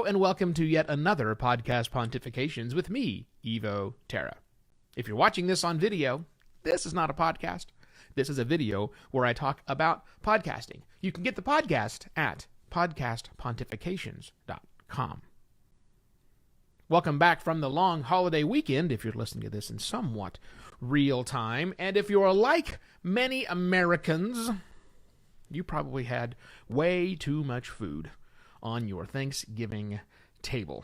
and welcome to yet another Podcast Pontifications with me, Evo Terra. If you're watching this on video, this is not a podcast. This is a video where I talk about podcasting. You can get the podcast at podcastpontifications.com. Welcome back from the long holiday weekend, if you're listening to this in somewhat real time. And if you're like many Americans, you probably had way too much food on your Thanksgiving table.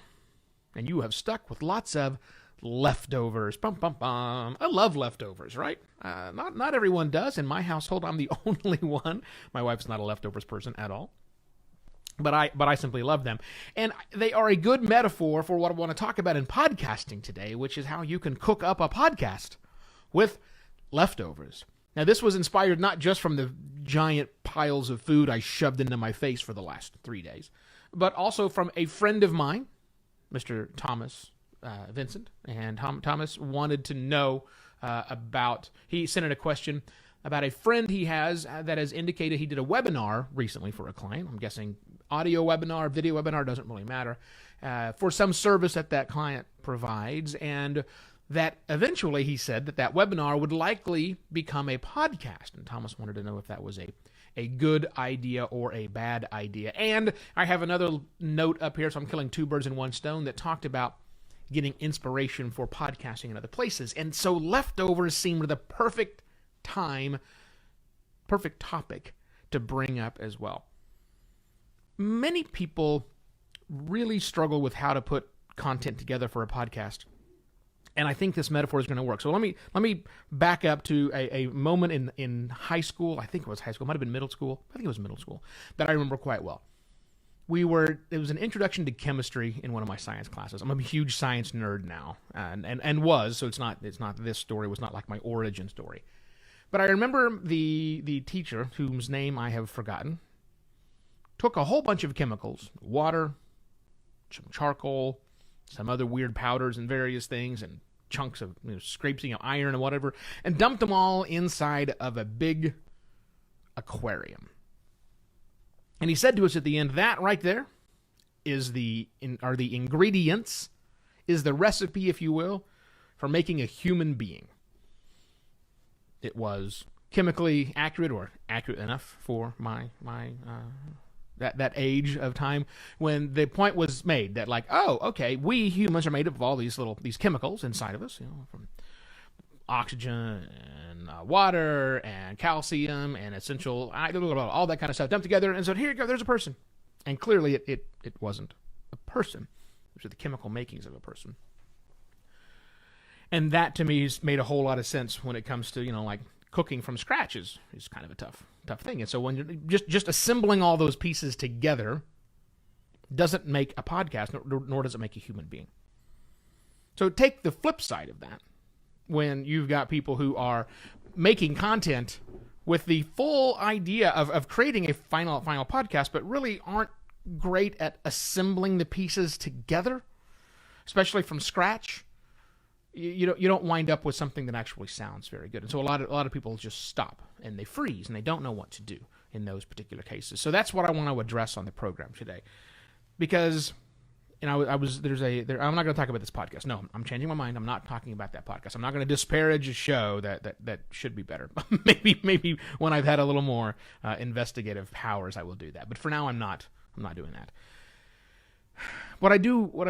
And you have stuck with lots of leftovers. Bum, bum, bum. I love leftovers, right? Not everyone does. In my household, I'm the only one. My wife's not a leftovers person at all. But I simply love them. And they are a good metaphor for what I want to talk about in podcasting today, which is how you can cook up a podcast with leftovers. Now, this was inspired not just from the giant piles of food I shoved into my face for the last 3 days, but also from a friend of mine, Mr. Thomas Vincent. And Thomas wanted to know he sent in a question about a friend he has that has indicated he did a webinar recently for a client. I'm guessing audio webinar, video webinar, doesn't really matter, for some service that client provides. And that eventually he said that webinar would likely become a podcast. And Thomas wanted to know if that was a good idea or a bad idea. And I have another note up here, so I'm killing two birds in one stone, that talked about getting inspiration for podcasting in other places. And so leftovers seemed the perfect topic to bring up as well. Many people really struggle with how to put content together for a podcast. And I think this metaphor is going to work. So let me back up to a moment in high school. I think it was high school. It might have been middle school. I think it was middle school that I remember quite well. It was an introduction to chemistry in one of my science classes. I'm a huge science nerd now, and was, so it's not this story was not like my origin story. But I remember the teacher, whose name I have forgotten, took a whole bunch of chemicals, water, some charcoal, some other weird powders and various things, and chunks of scrapes, iron and whatever, and dumped them all inside of a big aquarium. And he said to us at the end, that right there are the ingredients, is the recipe, if you will, for making a human being. It was chemically accurate, or accurate enough for my that age of time, when the point was made that, like, oh, okay, we humans are made up of all these chemicals inside of us, from oxygen and water and calcium and essential, all that kind of stuff dumped together. And so here you go, there's a person. And clearly it wasn't a person. Those are the chemical makings of a person. And that to me has made a whole lot of sense when it comes to, like, cooking from scratch is kind of a tough thing. And so when you're just assembling all those pieces together doesn't make a podcast, nor does it make a human being. So take the flip side of that. When you've got people who are making content with the full idea of creating a final podcast, but really aren't great at assembling the pieces together, especially from scratch, you don't wind up with something that actually sounds very good. And so a lot of people just stop and they freeze and they don't know what to do in those particular cases. So that's what I want to address on the program today, because I'm not going to talk about this podcast. No, I'm changing my mind. I'm not talking about that podcast. I'm not going to disparage a show that should be better. maybe when I've had a little more investigative powers, I will do that. But for now, I'm not doing that. What I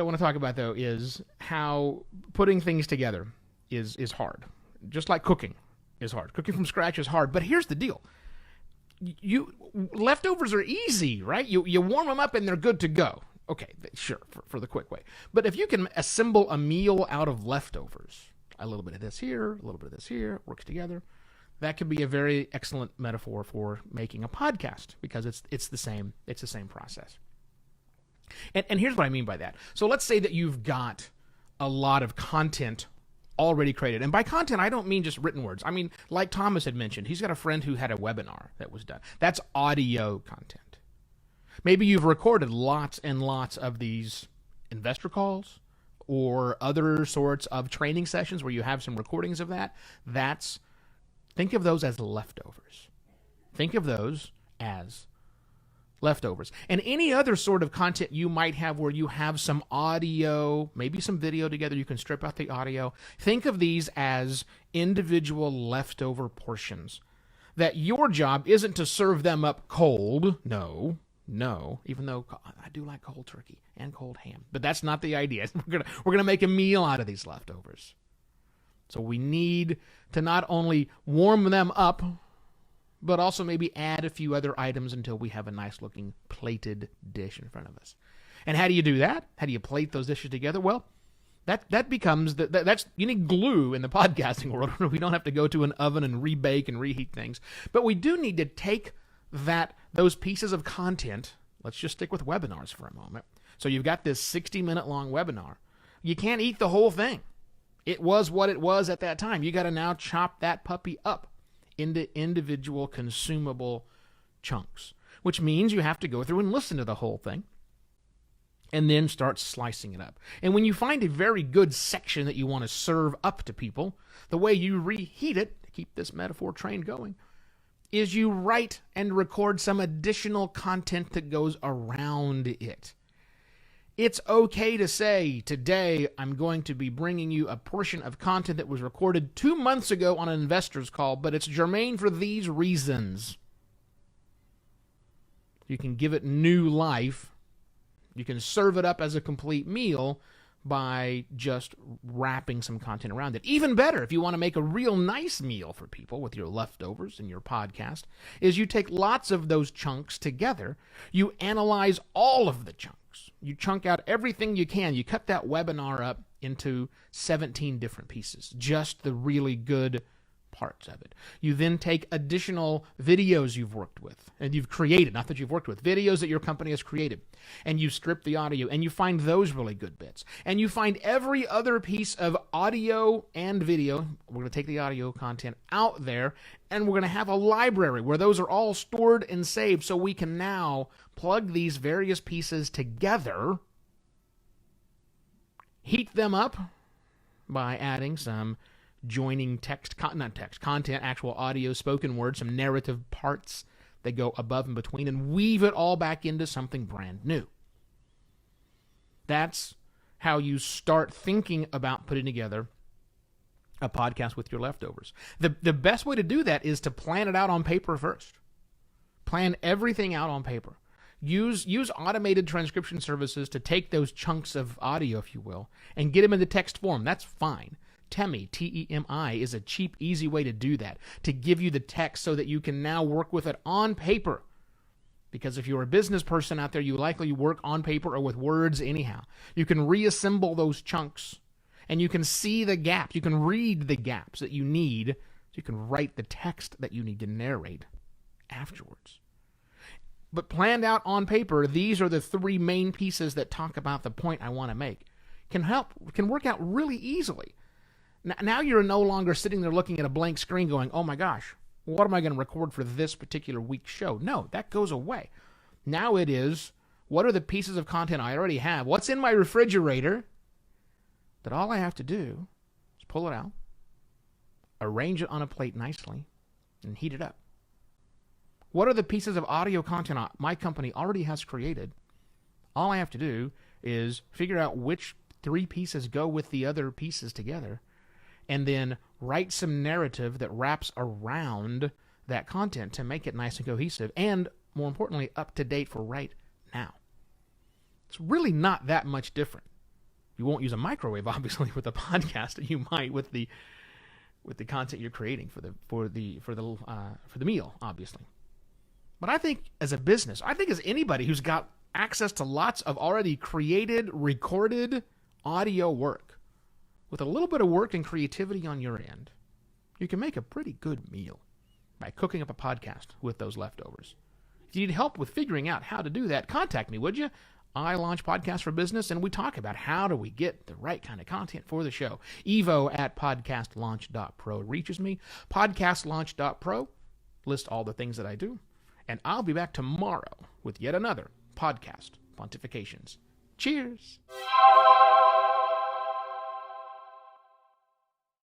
want to talk about, though, is how putting things together is hard. Just like cooking is hard. Cooking from scratch is hard. But here's the deal. Leftovers are easy, right? You warm them up and they're good to go. Okay, sure, for the quick way. But if you can assemble a meal out of leftovers, a little bit of this here, a little bit of this here, works together, that could be a very excellent metaphor for making a podcast, because it's the same process. And here's what I mean by that. So let's say that you've got a lot of content already created. And by content, I don't mean just written words. I mean, like Thomas had mentioned, he's got a friend who had a webinar that was done. That's audio content. Maybe you've recorded lots and lots of these investor calls or other sorts of training sessions where you have some recordings of that. Think of those as leftovers. Think of those as leftovers. And any other sort of content you might have where you have some audio, maybe some video together, you can strip out the audio. Think of these as individual leftover portions. That your job isn't to serve them up cold. No, even though I do like cold turkey and cold ham. But that's not the idea. We're gonna make a meal out of these leftovers. So we need to not only warm them up, but also maybe add a few other items until we have a nice-looking plated dish in front of us. And how do you do that? How do you plate those dishes together? Well, that becomes that's you need glue in the podcasting world. We don't have to go to an oven and rebake and reheat things, but we do need to take those pieces of content. Let's just stick with webinars for a moment. So you've got this 60-minute long webinar. You can't eat the whole thing. It was what it was at that time. You got to now chop that puppy up into individual consumable chunks, which means you have to go through and listen to the whole thing and then start slicing it up. And when you find a very good section that you want to serve up to people, the way you reheat it, to keep this metaphor train going, is you write and record some additional content that goes around it. It's okay to say, today I'm going to be bringing you a portion of content that was recorded 2 months ago on an investor's call, but it's germane for these reasons. You can give it new life. You can serve it up as a complete meal by just wrapping some content around it. Even better, if you want to make a real nice meal for people with your leftovers in your podcast, is you take lots of those chunks together. You analyze all of the chunks. You chunk out everything you can. You cut that webinar up into 17 different pieces, just the really good parts of it. You then take additional videos you've worked with and you've created, not that you've worked with, videos that your company has created, and you strip the audio and you find those really good bits. And you find every other piece of audio and video. We're going to take the audio content out there and we're going to have a library where those are all stored and saved, so we can now plug these various pieces together, heat them up by adding some joining content, actual audio, spoken word, some narrative parts that go above and between, and weave it all back into something brand new. That's how you start thinking about putting together a podcast with your leftovers. The best way to do that is to plan it out on paper first. Plan everything out on paper. Use automated transcription services to take those chunks of audio, if you will, and get them into text form. That's fine. Temi, T-E-M-I, is a cheap, easy way to do that, to give you the text so that you can now work with it on paper. Because if you're a business person out there, you likely work on paper or with words anyhow. You can reassemble those chunks, and you can see the gaps. You can read the gaps that you need, so you can write the text that you need to narrate afterwards. But planned out on paper, these are the three main pieces that talk about the point I want to make. Can work out really easily. Now you're no longer sitting there looking at a blank screen going, oh my gosh, what am I going to record for this particular week's show? No, that goes away. Now it is, what are the pieces of content I already have? What's in my refrigerator that all I have to do is pull it out, arrange it on a plate nicely, and heat it up? What are the pieces of audio content my company already has created? All I have to do is figure out which 3 pieces go with the other pieces together, and then write some narrative that wraps around that content to make it nice and cohesive, and more importantly, up to date for right now. It's really not that much different. You won't use a microwave, obviously, with a podcast. You might with the content you're creating for the meal, obviously. But I think as a business, I think as anybody who's got access to lots of already created, recorded audio work, with a little bit of work and creativity on your end, you can make a pretty good meal by cooking up a podcast with those leftovers. If you need help with figuring out how to do that, contact me, would you? I launch Podcasts for Business, and we talk about how do we get the right kind of content for the show. evo@podcastlaunch.pro reaches me. Podcastlaunch.pro lists all the things that I do. And I'll be back tomorrow with yet another Podcast Pontifications. Cheers!